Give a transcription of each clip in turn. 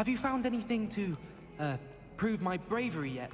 Have you found anything to, prove my bravery yet?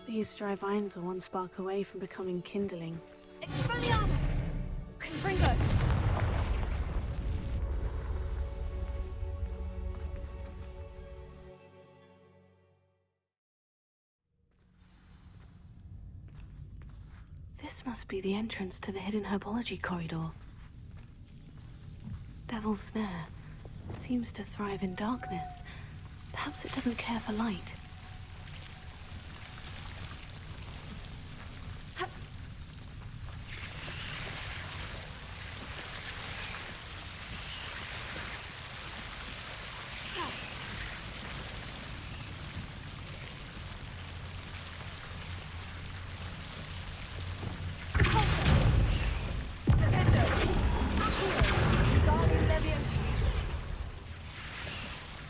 These dry vines are one spark away from becoming kindling. Expelliarmus! Confringo! This must be the entrance to the hidden herbology corridor. Devil's Snare seems to thrive in darkness. Perhaps it doesn't care for light.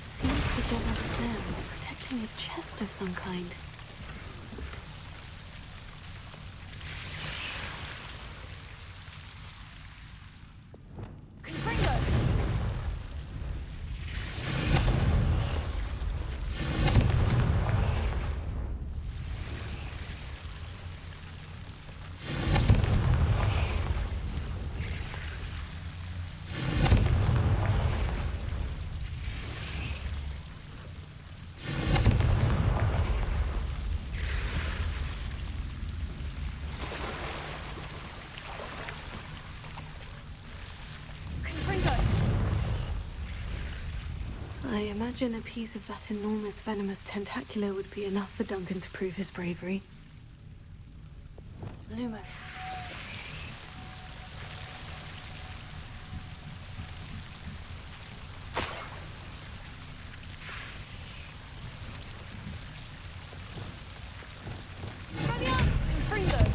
Seems the Devil's Snare was protecting a chest of some kind. Confringo! I imagine a piece of that enormous venomous tentacular would be enough for Duncan to prove his bravery. Lumos. Expelliarmus! Confringo!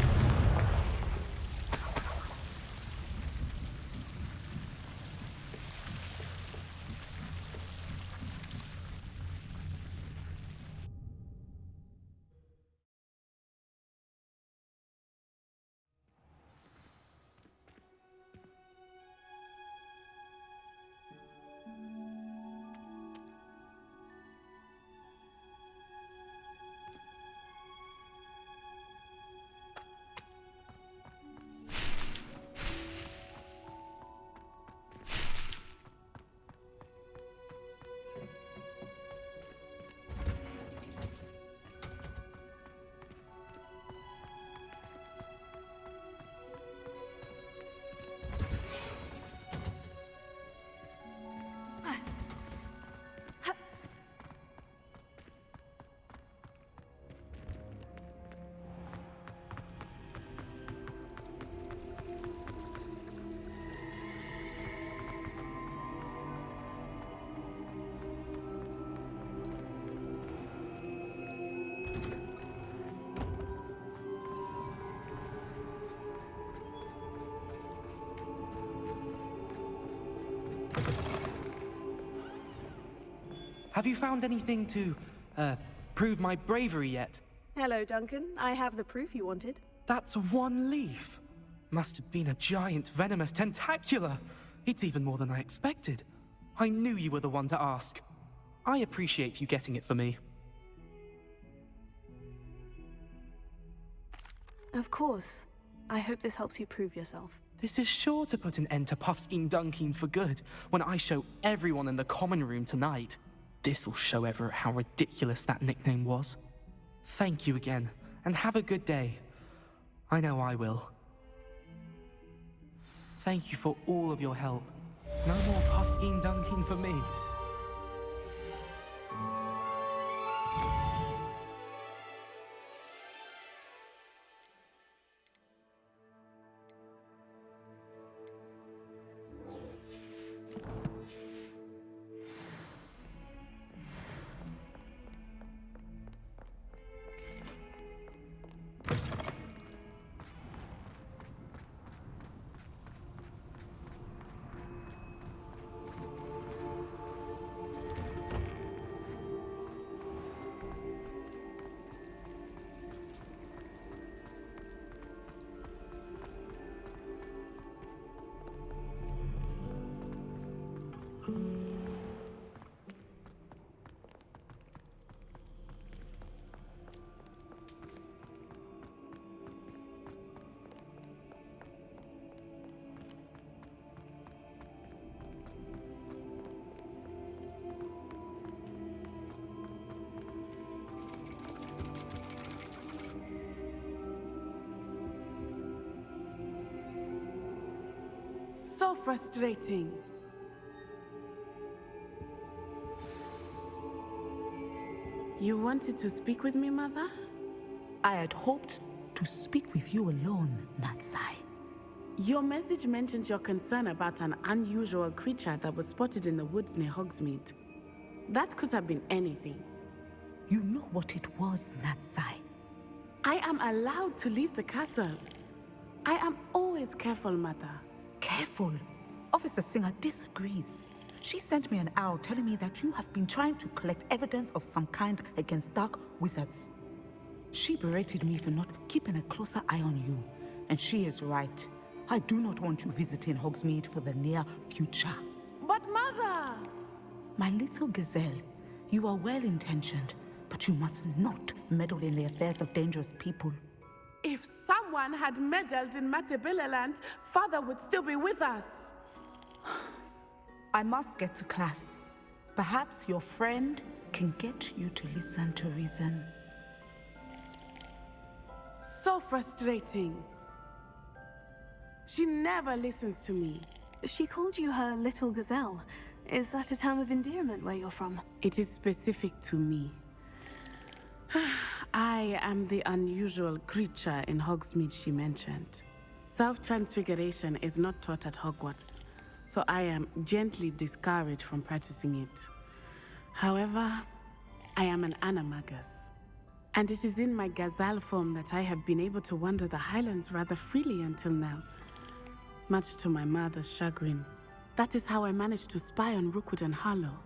Have you found anything to, prove my bravery yet. Hello, Duncan. I have the proof you wanted. That's one leaf. Must have been a giant venomous tentacula. It's even more than I expected. I knew you were the one to ask. I appreciate you getting it for me. Of course. I hope this helps you prove yourself. This is sure to put an end to Puffskein Dunkin for good when I show everyone in the common room tonight. This'll show Everett how ridiculous that nickname was. Thank you again, and have a good day. I know I will. Thank you for all of your help. No more Puffskein Dunkin for me. So frustrating. You wanted to speak with me, Mother? I had hoped to speak with you alone, Natsai. Your message mentioned your concern about an unusual creature that was spotted in the woods near Hogsmeade. That could have been anything. You know what it was, Natsai. I am allowed to leave the castle. I am always careful, Mother. Careful. Officer Singer disagrees. She sent me an owl telling me that you have been trying to collect evidence of some kind against dark wizards. She berated me for not keeping a closer eye on you, and she is right. I do not want you visiting Hogsmeade for the near future. But Mother! My little gazelle, you are well-intentioned, but you must not meddle in the affairs of dangerous people. If someone had meddled in Matabeleland, Father would still be with us. I must get to class. Perhaps your friend can get you to listen to reason. So frustrating. She never listens to me. She called you her little gazelle. Is that a term of endearment where you're from? It is specific to me. I am the unusual creature in Hogsmeade she mentioned. Self-transfiguration is not taught at Hogwarts, so I am gently discouraged from practicing it. However, I am an animagus, and it is in my gazelle form that I have been able to wander the Highlands rather freely until now, much to my mother's chagrin. That is how I managed to spy on Rookwood and Harlow.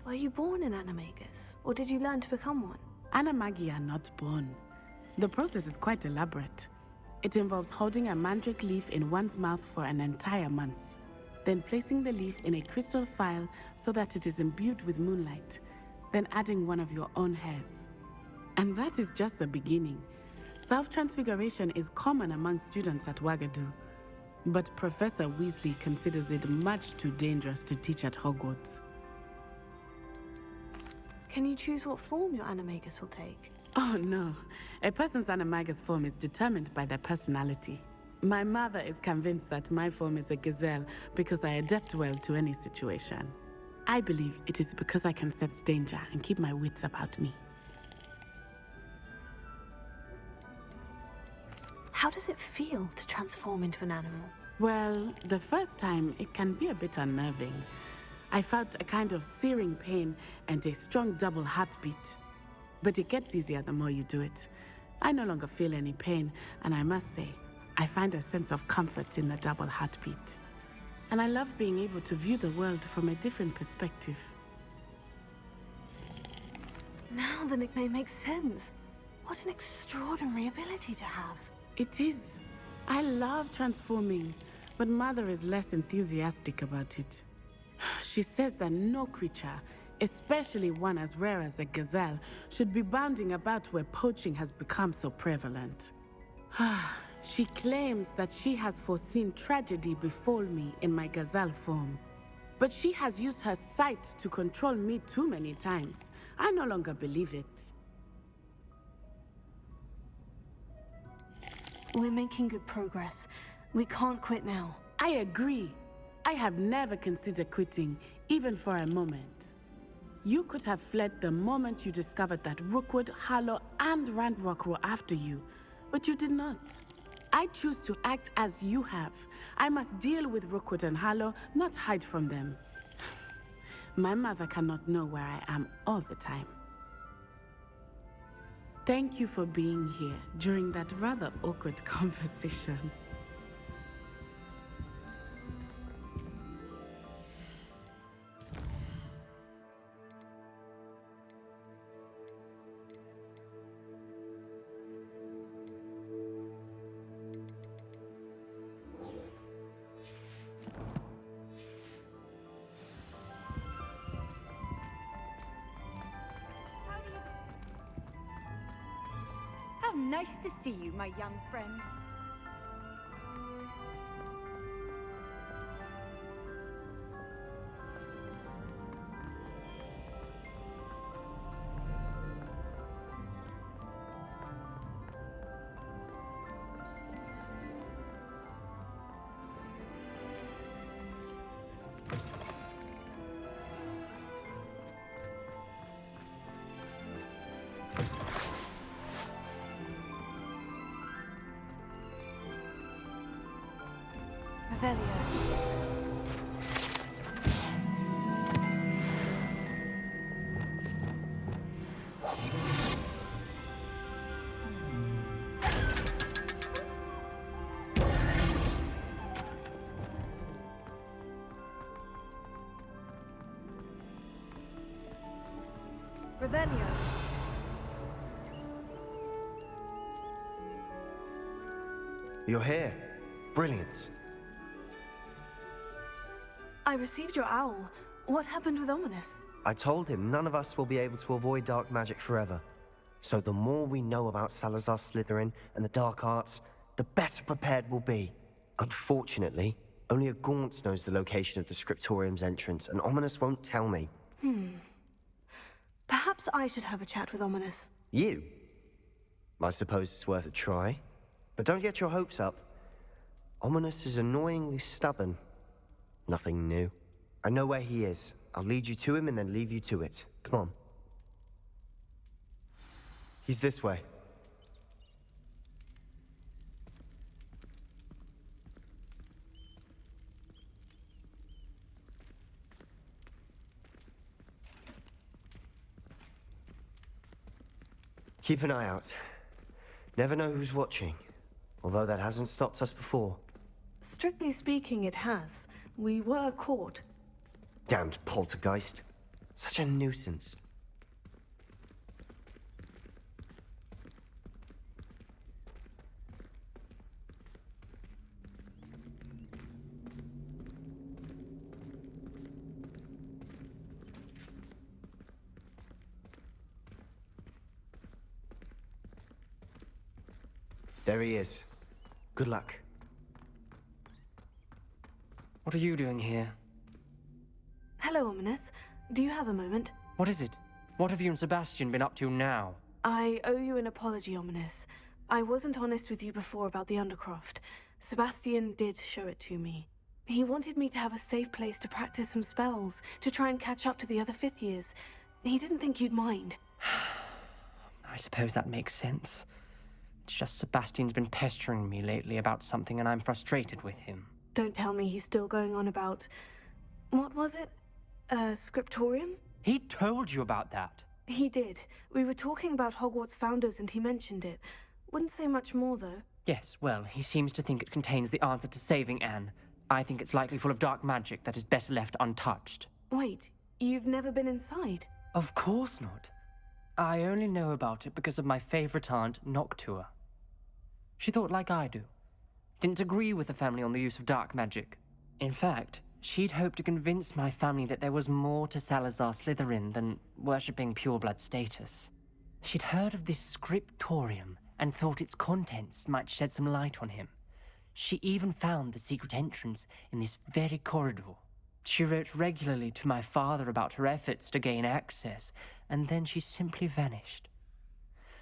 Were you born an animagus, or did you learn to become one? Animagi are not born. The process is quite elaborate. It involves holding a mandrake leaf in one's mouth for an entire month, then placing the leaf in a crystal phial so that it is imbued with moonlight, then adding one of your own hairs. And that is just the beginning. Self-transfiguration is common among students at Wagadu, but Professor Weasley considers it much too dangerous to teach at Hogwarts. Can you choose what form your animagus will take? Oh no, a person's animagus form is determined by their personality. My mother is convinced that my form is a gazelle because I adapt well to any situation. I believe it is because I can sense danger and keep my wits about me. How does it feel to transform into an animal? Well, the first time it can be a bit unnerving. I felt a kind of searing pain and a strong double heartbeat. But it gets easier the more you do it. I no longer feel any pain, and I must say, I find a sense of comfort in the double heartbeat. And I love being able to view the world from a different perspective. Now the nickname makes sense. What an extraordinary ability to have. It is. I love transforming, but Mother is less enthusiastic about it. She says that no creature, especially one as rare as a gazelle, should be bounding about where poaching has become so prevalent. She claims that she has foreseen tragedy befall me in my gazelle form. But she has used her sight to control me too many times. I no longer believe it. We're making good progress. We can't quit now. I agree. I have never considered quitting, even for a moment. You could have fled the moment you discovered that Rookwood, Harlow, and Randrock were after you, but you did not. I choose to act as you have. I must deal with Rookwood and Harlow, not hide from them. My mother cannot know where I am all the time. Thank you for being here during that rather awkward conversation. How nice to see you, my young friend. Revelio. You're here. Brilliant. I received your owl. What happened with Ominous? I told him none of us will be able to avoid dark magic forever. So the more we know about Salazar Slytherin and the dark arts, the better prepared we'll be. Unfortunately, only a Gaunt knows the location of the Scriptorium's entrance, and Ominous won't tell me. Perhaps I should have a chat with Ominous. You? I suppose it's worth a try. But don't get your hopes up. Ominous is annoyingly stubborn. Nothing new. I know where he is. I'll lead you to him and then leave you to it. Come on. He's this way. Keep an eye out. Never know who's watching. Although that hasn't stopped us before. Strictly speaking, it has. We were caught. Damned poltergeist. Such a nuisance. There he is. Good luck. What are you doing here? Hello, Ominous. Do you have a moment? What is it? What have you and Sebastian been up to now? I owe you an apology, Ominous. I wasn't honest with you before about the Undercroft. Sebastian did show it to me. He wanted me to have a safe place to practice some spells, to try and catch up to the other fifth years. He didn't think you'd mind. I suppose that makes sense. It's just Sebastian's been pestering me lately about something and I'm frustrated with him. Don't tell me he's still going on about... What was it? Scriptorium? He told you about that? He did. We were talking about Hogwarts founders and he mentioned it. Wouldn't say much more, though. Yes, well, he seems to think it contains the answer to saving Anne. I think it's likely full of dark magic that is better left untouched. Wait, you've never been inside? Of course not. I only know about it because of my favorite aunt, Noctua. She thought like I do. Didn't agree with the family on the use of dark magic. In fact, she'd hoped to convince my family that there was more to Salazar Slytherin than worshipping pureblood status. She'd heard of this scriptorium and thought its contents might shed some light on him. She even found the secret entrance in this very corridor. She wrote regularly to my father about her efforts to gain access, and then she simply vanished.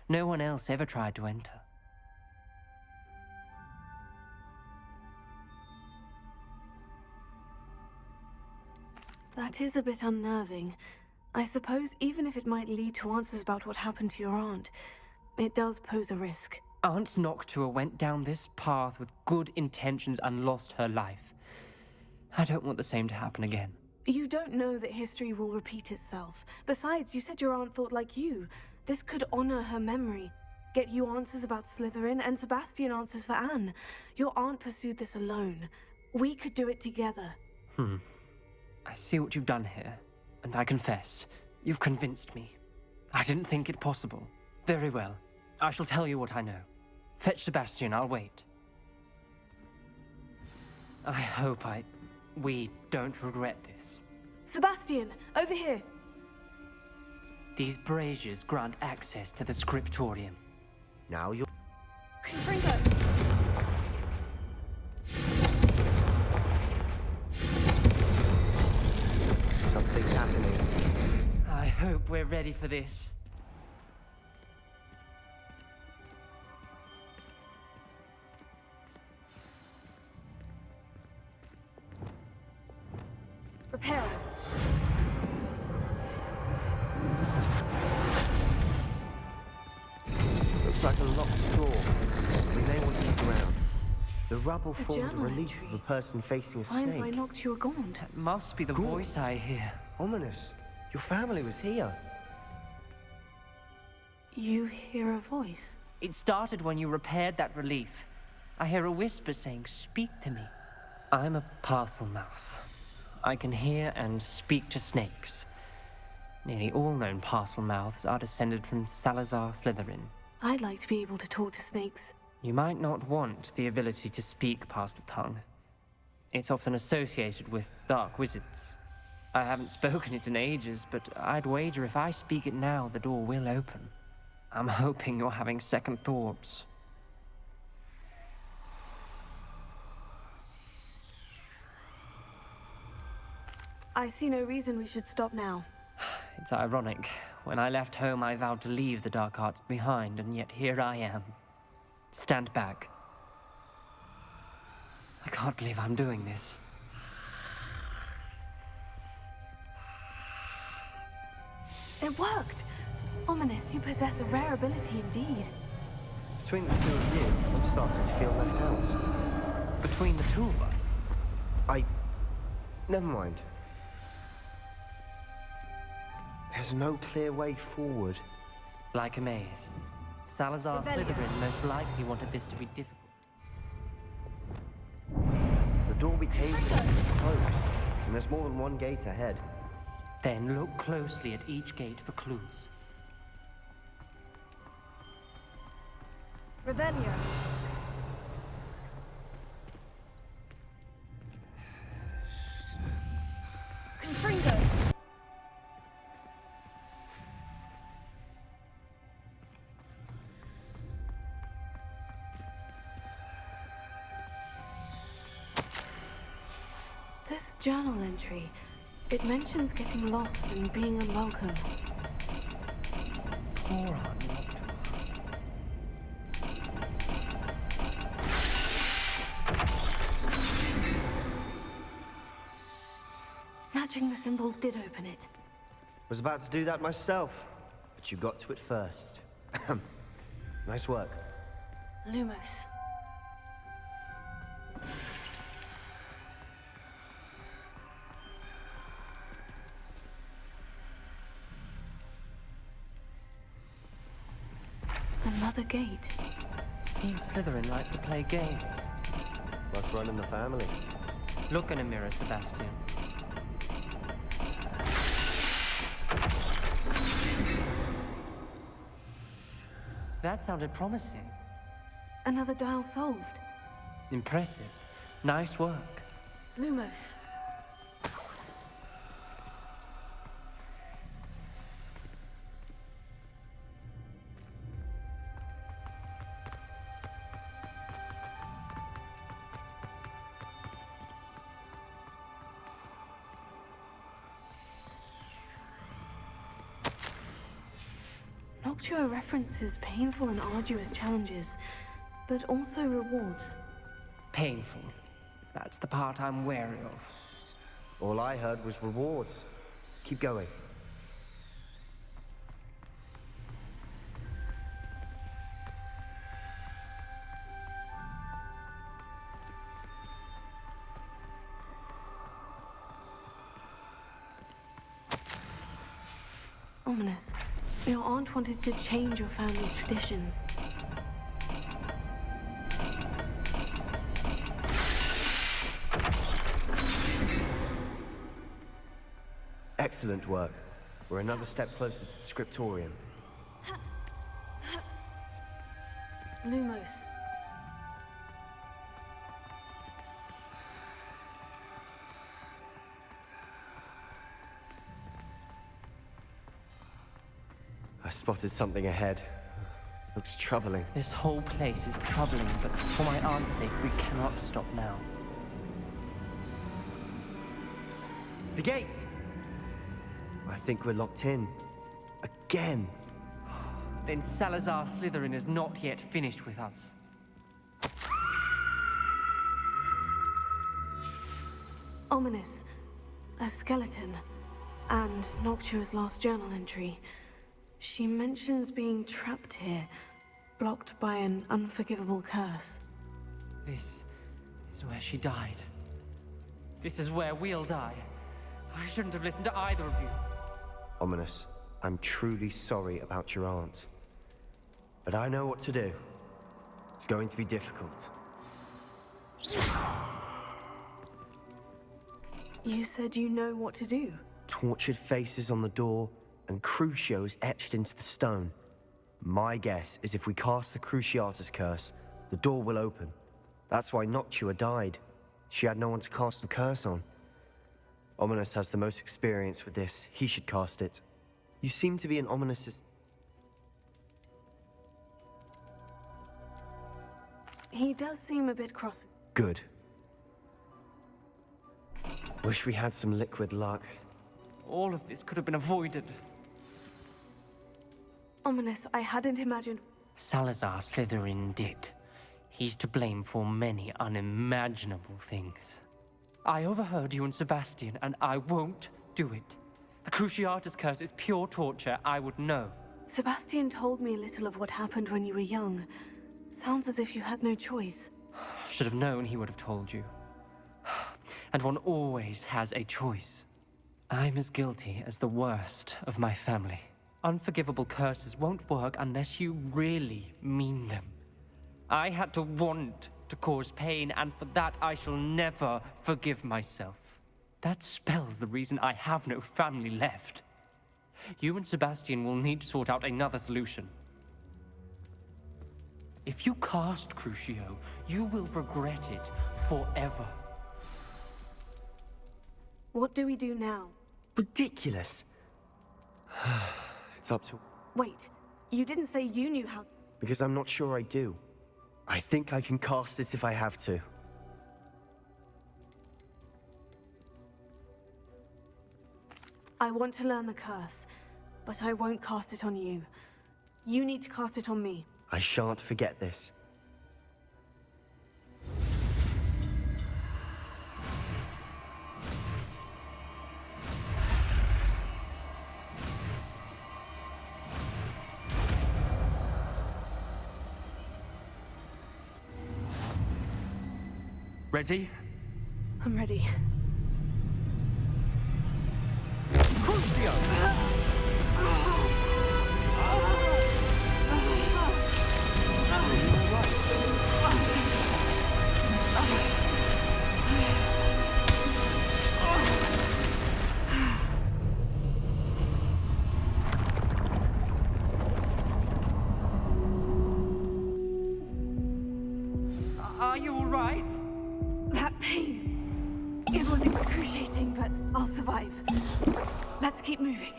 No one else ever tried to enter. That is a bit unnerving. I suppose even if it might lead to answers about what happened to your aunt, it does pose a risk. Aunt Noctua went down this path with good intentions and lost her life. I don't want the same to happen again. You don't know that history will repeat itself. Besides, you said your aunt thought like you. This could honor her memory. Get you answers about Slytherin, and Sebastian answers for Anne. Your aunt pursued this alone. We could do it together. I see what you've done here, and I confess, you've convinced me. I didn't think it possible. Very well. I shall tell you what I know. Fetch Sebastian, I'll wait. I hope we don't regret this. Sebastian, over here! These braziers grant access to the scriptorium. Now you're... Confringo! Something's happening. I hope we're ready for this. Repairing. Looks like a locked door. We may want to look around. The rubble A formed a journal relief entry. of a person facing a Signed by snake. Noctua Gaunt. That must be the voice I hear. Ominous. Your family was here. You hear a voice. It started when you repaired that relief. I hear a whisper saying, "Speak to me." I'm a parcel mouth. I can hear and speak to snakes. Nearly all known parcel mouths are descended from Salazar Slytherin. I'd like to be able to talk to snakes. You might not want the ability to speak past the tongue. It's often associated with dark wizards. I haven't spoken it in ages, but I'd wager if I speak it now, the door will open. I'm hoping you're having second thoughts. I see no reason we should stop now. It's ironic. When I left home, I vowed to leave the dark arts behind, and yet here I am. Stand back. I can't believe I'm doing this. It worked! Ominous, you possess a rare ability indeed. Between the two of you, I'm starting to feel left out. Between the two of us, Never mind. There's no clear way forward. like a maze. Salazar Slytherin most likely wanted this to be difficult. The door we came through is closed, and there's more than one gate ahead. Then look closely at each gate for clues. Revelio. Confringo. This journal entry, it mentions getting lost and being unwelcome. Poor Aunt Noctua. Matching the symbols did open it. Was about to do that myself, but you got to it first. Nice work. Lumos. Another gate. Seems Slytherin like to play games. Must run in the family. Look in a mirror, Sebastian. That sounded promising. Another dial solved. Impressive. Nice work. Lumos. Noctua references painful and arduous challenges, but also rewards. Painful. That's the part I'm wary of. All I heard was rewards. Keep going. Ominous. Your aunt wanted to change your family's traditions. Excellent work. We're another step closer to the scriptorium. Lumos. I spotted something ahead. Looks troubling. This whole place is troubling, but for my aunt's sake, we cannot stop now. The gate! I think we're locked in. Again. Then Salazar Slytherin is not yet finished with us. Ominous. A skeleton. And Noctua's last journal entry. She mentions being trapped here, blocked by an unforgivable curse. This is where she died. This is where we'll die. I shouldn't have listened to either of you. Ominous, I'm truly sorry about your aunt. But I know what to do. It's going to be difficult. You said you know what to do. Tortured faces on the door, and Crucios etched into the stone. My guess is if we cast the Cruciatus curse, the door will open. That's why Noctua died. She had no one to cast the curse on. Ominous has the most experience with this. He should cast it. You seem to be an Ominous's... He does seem a bit cross. Good. Wish we had some liquid luck. All of this could have been avoided. Ominous, I hadn't imagined... Salazar Slytherin did. He's to blame for many unimaginable things. I overheard you and Sebastian, and I won't do it. The Cruciatus curse is pure torture, I would know. Sebastian told me a little of what happened when you were young. Sounds as if you had no choice. Should have known he would have told you. And one always has a choice. I'm as guilty as the worst of my family. Unforgivable curses won't work unless you really mean them. I had to want to cause pain, and for that I shall never forgive myself. That spells the reason I have no family left. You and Sebastian will need to sort out another solution. If you cast Crucio, you will regret it forever. What do we do now? Ridiculous. It's up to... Wait, you didn't say you knew how... Because I'm not sure I do. I think I can cast it if I have to. I want to learn the curse, but I won't cast it on you. You need to cast it on me. I shan't forget this. Ready? I'm ready. Let's keep moving.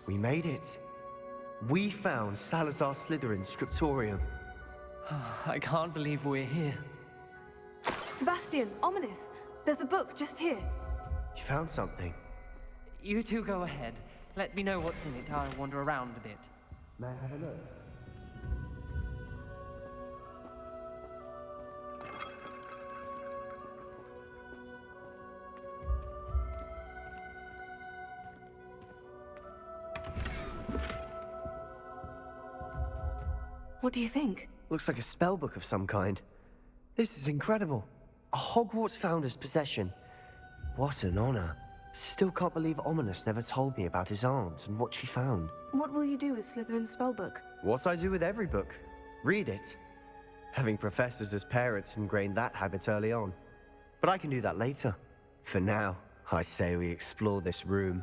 We made it. We found Salazar Slytherin's scriptorium. I can't believe we're here. Sebastian, ominous. There's a book just here. You found something. You two go ahead. Let me know what's in it. I'll wander around a bit. May I have a look? What do you think? Looks like a spell book of some kind. This is incredible. A Hogwarts founder's possession. What an honor. Still can't believe Ominous never told me about his aunt and what she found. What will you do with Slytherin's spellbook? What I do with every book. Read it. Having professors as parents ingrained that habit early on. But I can do that later. For now, I say we explore this room.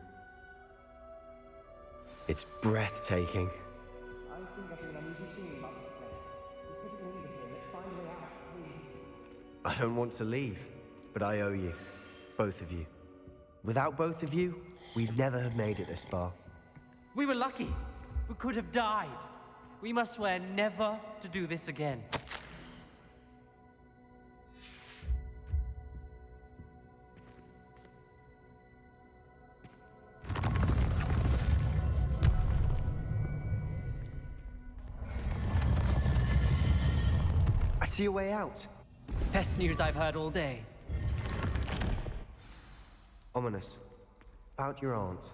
It's breathtaking. I don't want to leave, but I owe you. Both of you. Without both of you, we'd never have made it this far. We were lucky. We could have died. We must swear never to do this again. I see a way out. Best news I've heard all day. Ominous. About your aunt.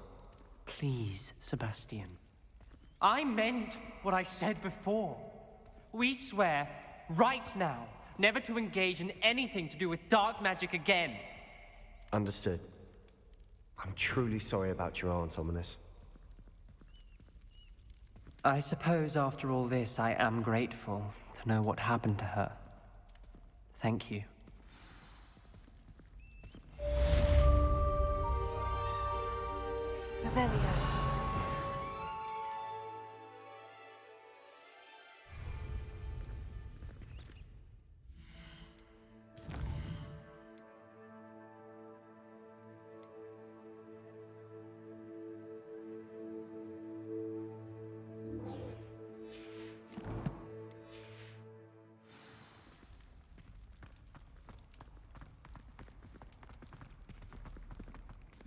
Please, Sebastian. I meant what I said before. We swear, right now, never to engage in anything to do with dark magic again. Understood. I'm truly sorry about your aunt, Ominous. I suppose after all this, I am grateful to know what happened to her. Thank you. Revelio.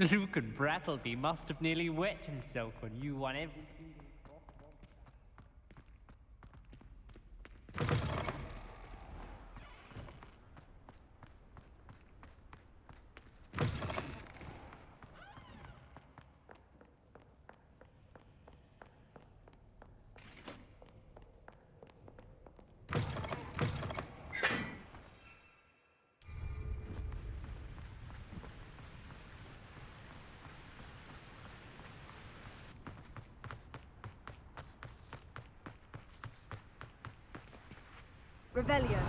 Luke and Brattleby must have nearly wet himself when you won everything. Revelio.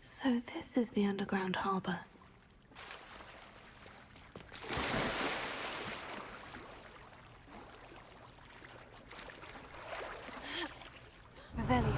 So this is the underground harbor. Revelio.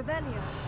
Revelio.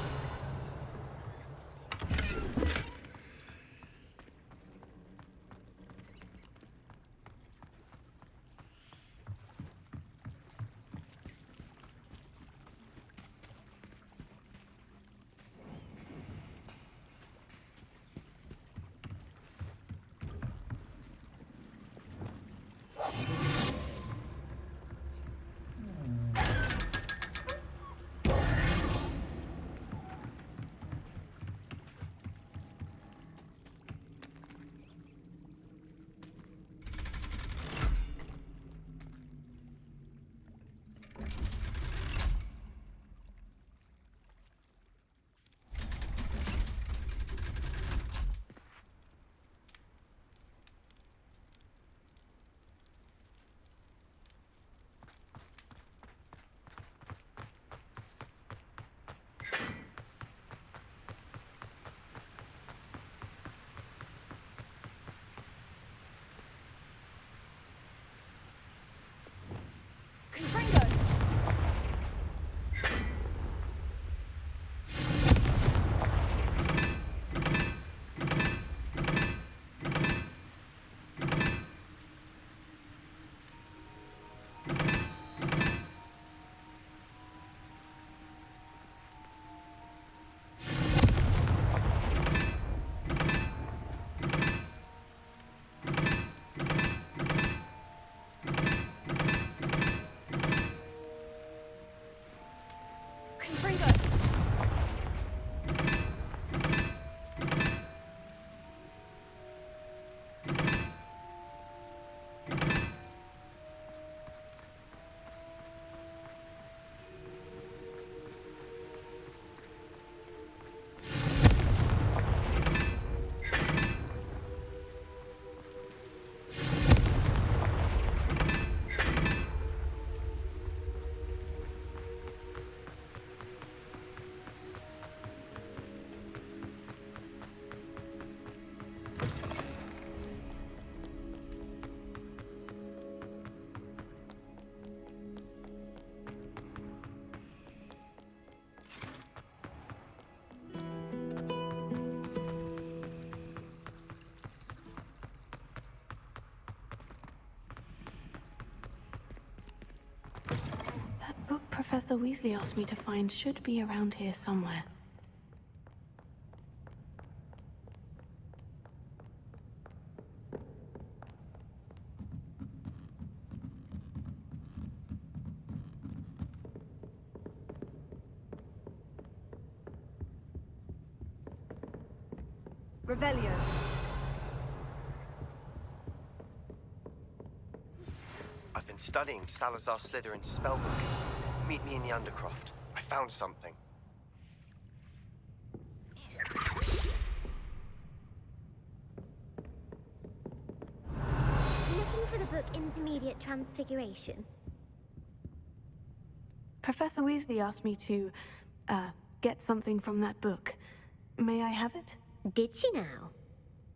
Confringo. That book Professor Weasley asked me to find should be around here somewhere. Revelio. I've been studying Salazar Slytherin's spellbook. Meet me in the Undercroft. I found something. Looking for the book Intermediate Transfiguration? Professor Weasley asked me to, get something from that book. May I have it? Did she now?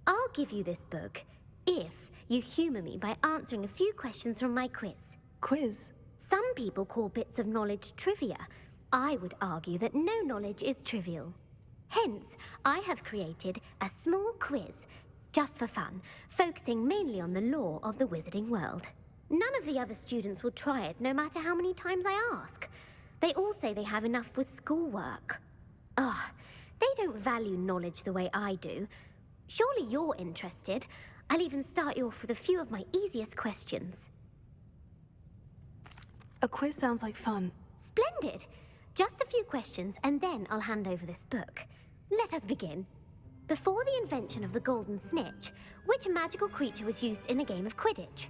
I'll give you this book if you humor me by answering a few questions from my quiz. Quiz? Some people call bits of knowledge trivia. I would argue that no knowledge is trivial. Hence, I have created a small quiz, just for fun, focusing mainly on the lore of the wizarding world. None of the other students will try it, no matter how many times I ask. They all say they have enough with schoolwork. Ugh, they don't value knowledge the way I do. Surely you're interested. I'll even start you off with a few of my easiest questions. A quiz sounds like fun. Splendid! Just a few questions, and then I'll hand over this book. Let us begin. Before the invention of the golden snitch, which magical creature was used in a game of Quidditch?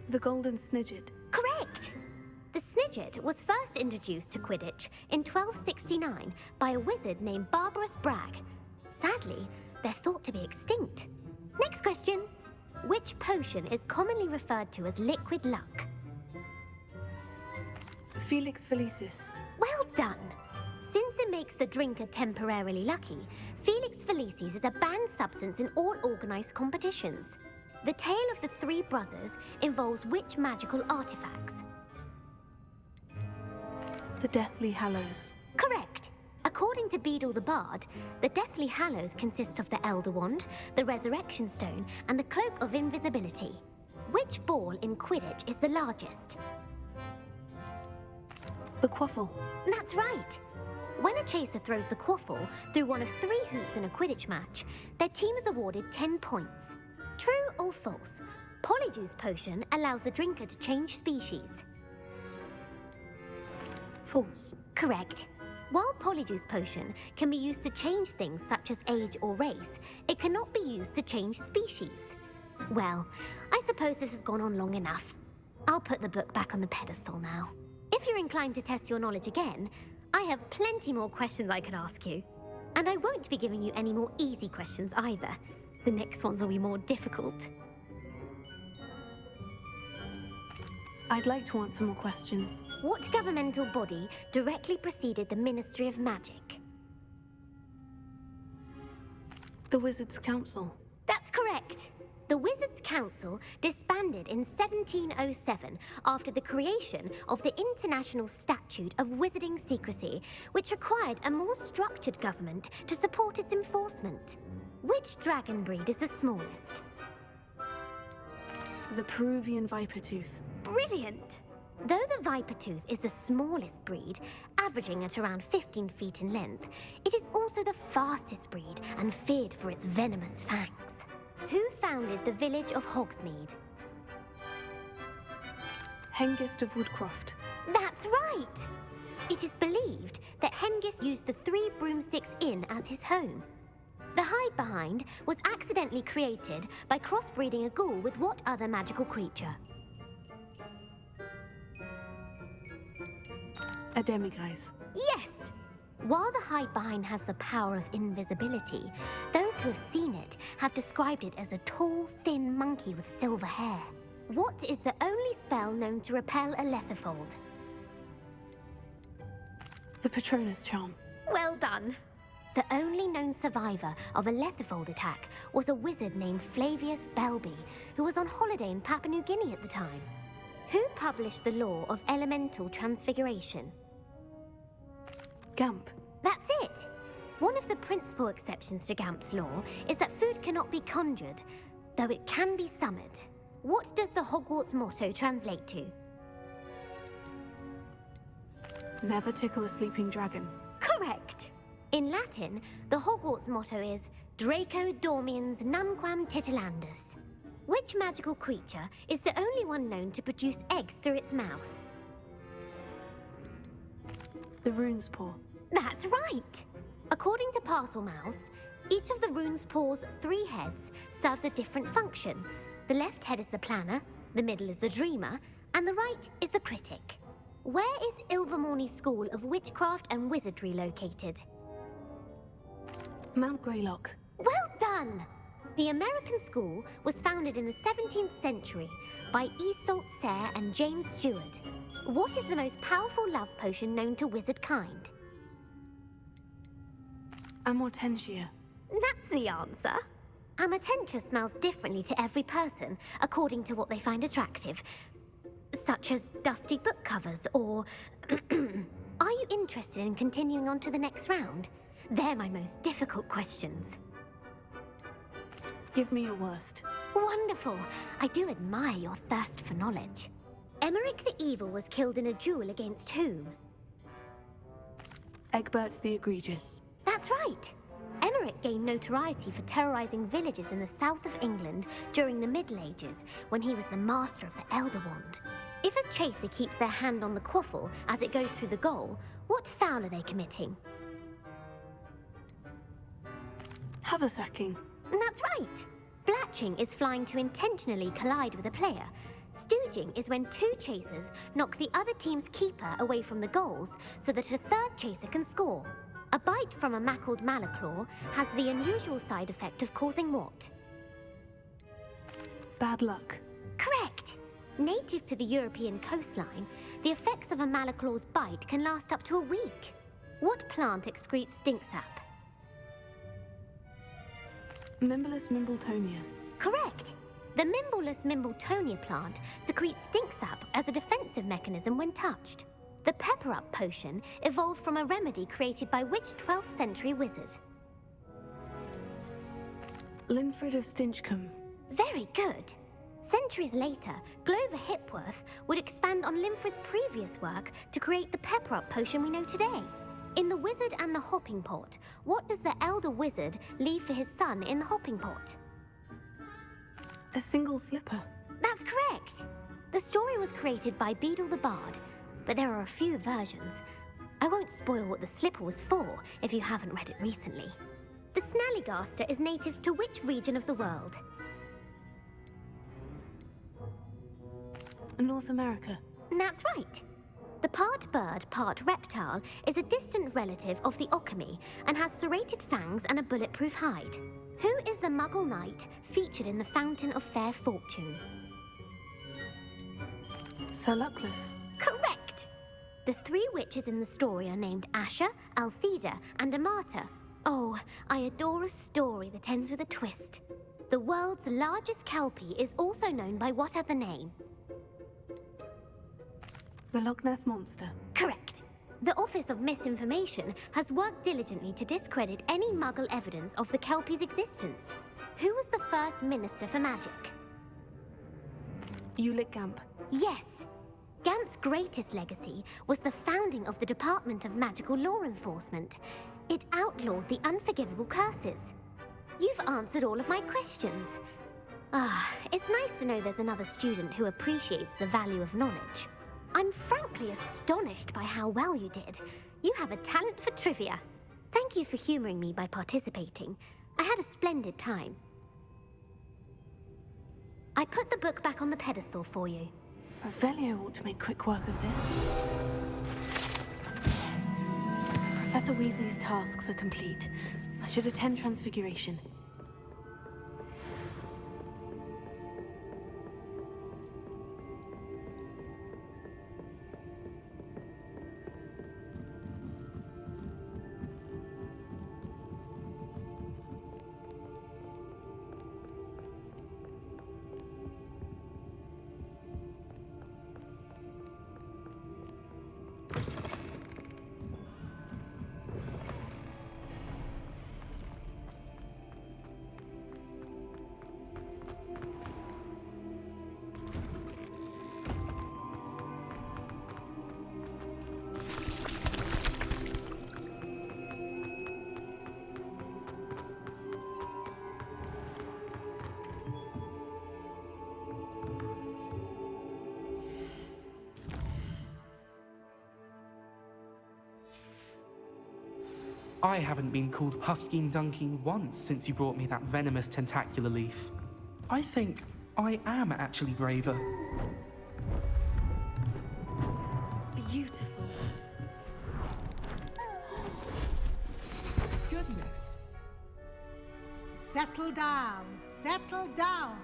The golden snidget. Correct! The snidget was first introduced to Quidditch in 1269 by a wizard named Barbarous Bragg. Sadly, they're thought to be extinct. Next question. Which potion is commonly referred to as liquid luck? Felix Felicis. Well done! Since it makes the drinker temporarily lucky, Felix Felicis is a banned substance in all organized competitions. The tale of the three brothers involves which magical artifacts? The Deathly Hallows. Correct. According to Beadle the Bard, the Deathly Hallows consists of the Elder Wand, the Resurrection Stone, and the Cloak of Invisibility. Which ball in Quidditch is the largest? The Quaffle. That's right. When a chaser throws the quaffle through one of 3 hoops in a Quidditch match, their team is awarded 10 points. True or false? Polyjuice Potion allows the drinker to change species. False. Correct. While Polyjuice Potion can be used to change things such as age or race, it cannot be used to change species. Well, I suppose this has gone on long enough. I'll put the book back on the pedestal now. If you're inclined to test your knowledge again, I have plenty more questions I could ask you. And I won't be giving you any more easy questions either. The next ones will be more difficult. I'd like to answer more questions. What governmental body directly preceded the Ministry of Magic? The Wizards' Council. That's correct. The Wizards' Council disbanded in 1707 after the creation of the International Statute of Wizarding Secrecy, which required a more structured government to support its enforcement. Which dragon breed is the smallest? The Peruvian Vipertooth. Brilliant! Though the Vipertooth is the smallest breed, averaging at around 15 feet in length, it is also the fastest breed and feared for its venomous fangs. Who founded the village of Hogsmeade? Hengist of Woodcroft. That's right! It is believed that Hengist used the 3 Broomsticks Inn as his home. The Hide-Behind was accidentally created by crossbreeding a ghoul with what other magical creature? A Demiguise. Yes! While the Hide-Behind has the power of invisibility, those who have seen it have described it as a tall, thin monkey with silver hair. What is the only spell known to repel a Lethifold? The Patronus Charm. Well done! The only known survivor of a Lethifold attack was a wizard named Flavius Belby, who was on holiday in Papua New Guinea at the time. Who published the law of elemental transfiguration? Gamp. That's it! One of the principal exceptions to Gamp's law is that food cannot be conjured, though it can be summoned. What does the Hogwarts motto translate to? Never tickle a sleeping dragon. Correct! In Latin, the Hogwarts motto is Draco Dormiens Nunquam Titilandus. Which magical creature is the only one known to produce eggs through its mouth? The Rune's Paw. That's right! According to Parselmouths, each of the Rune's Paw's 3 heads serves a different function. The left head is the planner, the middle is the dreamer, and the right is the critic. Where is Ilvermorny School of Witchcraft and Wizardry located? Mount Greylock. Well done! The American school was founded in the 17th century by Iseult Sayre and James Stewart. What is the most powerful love potion known to wizard kind? Amortentia. That's the answer. Amortentia smells differently to every person, according to what they find attractive, such as dusty book covers or... Are you interested in continuing on to the next round? They're my most difficult questions. Give me your worst. Wonderful. I do admire your thirst for knowledge. Emeric the Evil was killed in a duel against whom? Egbert the Egregious. That's right. Emeric gained notoriety for terrorizing villages in the south of England during the Middle Ages, when he was the master of the Elder Wand. If a chaser keeps their hand on the quaffle as it goes through the goal, what foul are they committing? Haversacking. That's right. Blatching is flying to intentionally collide with a player. Stooging is when 2 chasers knock the other team's keeper away from the goals so that a 3rd chaser can score. A bite from a mackled malaclaw has the unusual side effect of causing what? Bad luck. Correct! Native to the European coastline, the effects of a malaclaw's bite can last up to a week. What plant excretes stink sap? Mimblus Mimbletonia. Correct! The Mimblus Mimbletonia plant secretes stink sap as a defensive mechanism when touched. The pepper-up potion evolved from a remedy created by which 12th century wizard? Linfred of Stinchcombe. Very good. Centuries later, Glover Hipworth would expand on Linfred's previous work to create the pepper-up potion we know today. In The Wizard and the Hopping Pot, what does the elder wizard leave for his son in the hopping pot? A single slipper. That's correct. The story was created by Beadle the Bard, but there are a few versions. I won't spoil what the slipper was for if you haven't read it recently. The Snallygaster is native to which region of the world? North America. That's right. The part bird, part reptile is a distant relative of the Occamy and has serrated fangs and a bulletproof hide. Who is the Muggle knight featured in the Fountain of Fair Fortune? Sir Luckless. Correct! The 3 witches in the story are named Asha, Altheda, and Amata. Oh, I adore a story that ends with a twist. The world's largest kelpie is also known by what other name? The Loch Ness Monster. Correct. The Office of Misinformation has worked diligently to discredit any Muggle evidence of the kelpie's existence. Who was the first Minister for Magic? Ulick Gamp. Yes. Gamp's greatest legacy was the founding of the Department of Magical Law Enforcement. It outlawed the unforgivable curses. You've answered all of my questions. It's nice to know there's another student who appreciates the value of knowledge. I'm frankly astonished by how well you did. You have a talent for trivia. Thank you for humoring me by participating. I had a splendid time. I put the book back on the pedestal for you. Revelio ought to make quick work of this. Professor Weasley's tasks are complete. I should attend Transfiguration. I haven't been called Puffskein Dunking once since you brought me that venomous tentacular leaf. I think I am actually braver. Beautiful. Goodness. Settle down, settle down.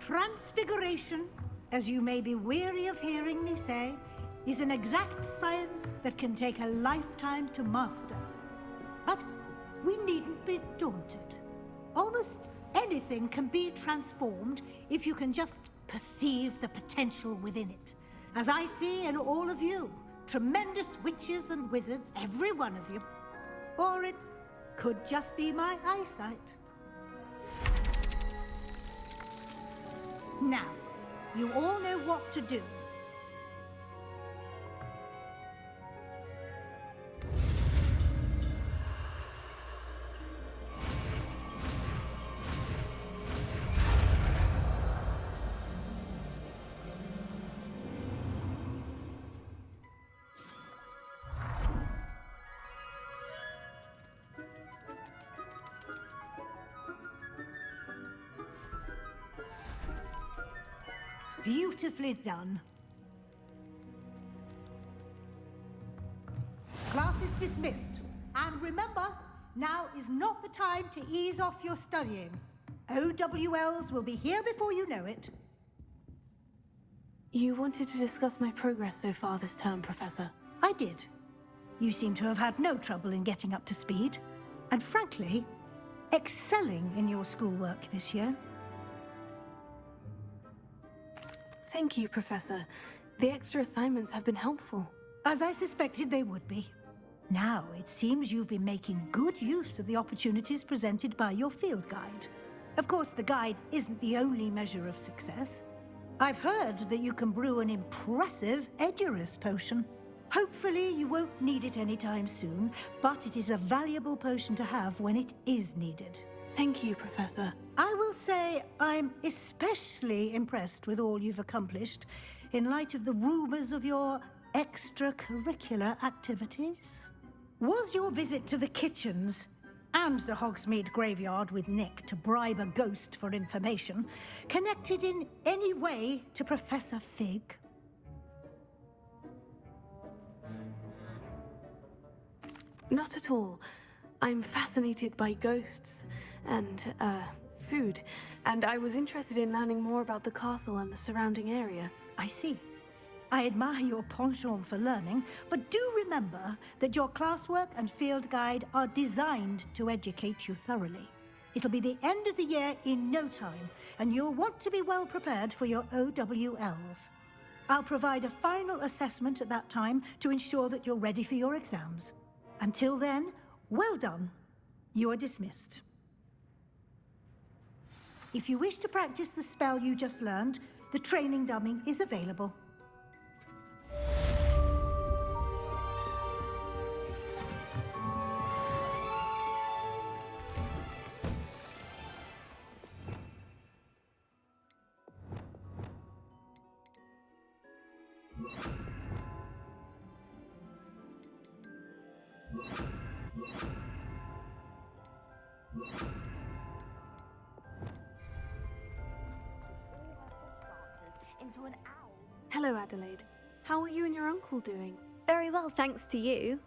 Transfiguration, as you may be weary of hearing me say, is an exact science that can take a lifetime to master. But we needn't be daunted. Almost anything can be transformed if you can just perceive the potential within it. As I see in all of you, tremendous witches and wizards, every one of you. Or it could just be my eyesight. Now, you all know what to do. Beautifully done. Class is dismissed. And remember, now is not the time to ease off your studying. OWLs will be here before you know it. You wanted to discuss my progress so far this term, Professor. I did. You seem to have had no trouble in getting up to speed. And frankly, excelling in your schoolwork this year. Thank you, Professor. The extra assignments have been helpful. As I suspected they would be. Now, it seems you've been making good use of the opportunities presented by your field guide. Of course, the guide isn't the only measure of success. I've heard that you can brew an impressive Edurus potion. Hopefully, you won't need it anytime soon, but it is a valuable potion to have when it is needed. Thank you, Professor. I will say I'm especially impressed with all you've accomplished in light of the rumors of your extracurricular activities. Was your visit to the kitchens and the Hogsmeade graveyard with Nick to bribe a ghost for information connected in any way to Professor Fig? Not at all. I'm fascinated by ghosts and, food, and I was interested in learning more about the castle and the surrounding area. I see. I admire your penchant for learning, but do remember that your classwork and field guide are designed to educate you thoroughly. It'll be the end of the year in no time, and you'll want to be well prepared for your OWLs. I'll provide a final assessment at that time to ensure that you're ready for your exams. Until then, well done. You are dismissed. If you wish to practice the spell you just learned, the training dummy is available. Hello, Adelaide. How are you and your uncle doing? Very well, thanks to you.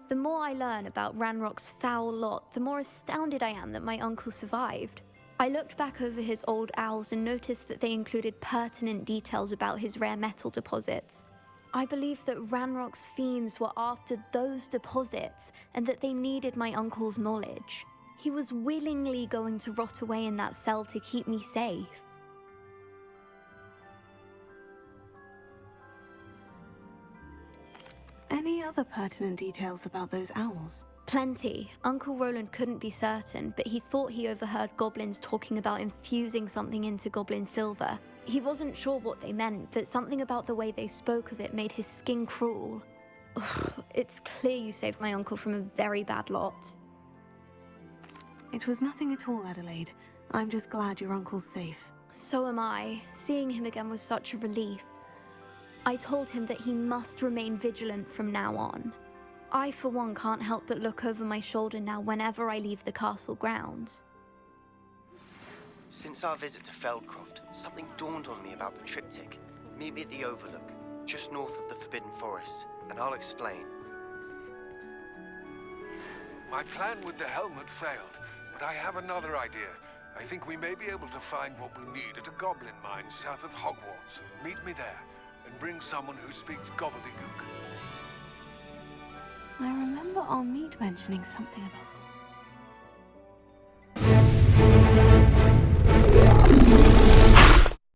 The more I learn about Ranrock's foul lot, the more astounded I am that my uncle survived. I looked back over his old owls and noticed that they included pertinent details about his rare metal deposits. I believe that Ranrock's fiends were after those deposits and that they needed my uncle's knowledge. He was willingly going to rot away in that cell to keep me safe. Any other pertinent details about those owls? Plenty. Uncle Roland couldn't be certain, but he thought he overheard goblins talking about infusing something into goblin silver. He wasn't sure what they meant, but something about the way they spoke of it made his skin crawl. Ugh, it's clear you saved my uncle from a very bad lot. It was nothing at all, Adelaide. I'm just glad your uncle's safe. So am I. Seeing him again was such a relief. I told him that he must remain vigilant from now on. I, for one, can't help but look over my shoulder now whenever I leave the castle grounds. Since our visit to Feldcroft, something dawned on me about the triptych. Meet me at the Overlook, just north of the Forbidden Forest, and I'll explain. My plan with the helmet failed, but I have another idea. I think we may be able to find what we need at a goblin mine south of Hogwarts. Meet me there. And bring someone who speaks gobbledygook. I remember our meet mentioning something about